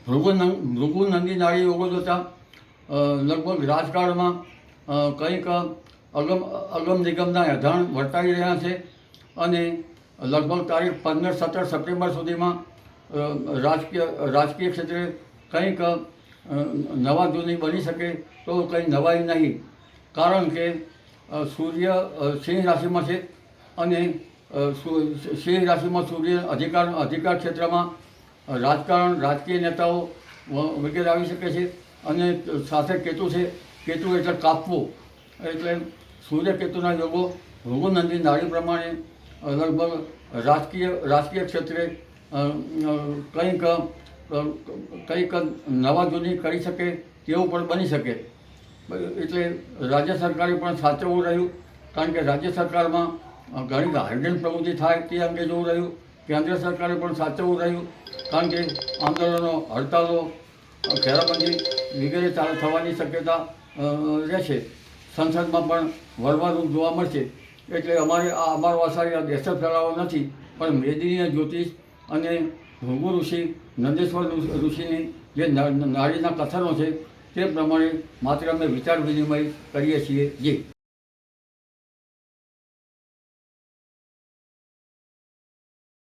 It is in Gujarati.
ભૃગુનંદી નાડી યોગો જોતા લગભગ રાજકારણમાં કંઈક અગમ નિગમના અધાણ વર્તાઈ રહ્યા છે અને લગભગ તારીખ 15-17 સપ્ટેમ્બર સુધીમાં રાજકીય ક્ષેત્રે કંઈક નવા જૂની બની શકે તો કંઈ નવાઈ નહીં, કારણ કે સૂર્ય સિંહ રાશિમાં છે અને સિંહ રાશિમાં સૂર્ય અધિકાર ક્ષેત્રમાં રાજકારણ, રાજકીય નેતાઓ વગેરે આવી શકે છે અને સાથે કેતુ છે. કેતુ એટલે કાપવું, એટલે સૂર્ય કેતુના યોગો ભૃગુનંદી નાડી પ્રમાણે લગભગ રાજકીય ક્ષેત્રે કંઈક નવા જૂની કરી શકે તેવું પણ બની શકે. એટલે રાજ્ય સરકારે પણ સાચવવું રહ્યું, કારણ કે રાજ્ય સરકારમાં ઘણી હાઇડ્રેન પ્રવૃત્તિ થાય તે અંગે જોવું રહ્યું. કેન્દ્ર સરકારે પણ સાચવવું રહ્યું, કારણ કે આંદોલનો, હડતાલો, ઘેરાબંધી વગેરે ચાલુ થવાની શક્યતા રહેશે. સંસદમાં પણ વરવારું જોવા મળશે. એટલે અમારો આશય દેશ ફેલાવો નથી, પણ મેદનીય જ્યોતિષ અને ભૃગુ ઋષિ, નંદેશ્વર ઋષિની જે નાડીના કથનો છે તે પ્રમાણે માત્ર અમે વિચાર વિનિમય કરીએ છીએ. જી.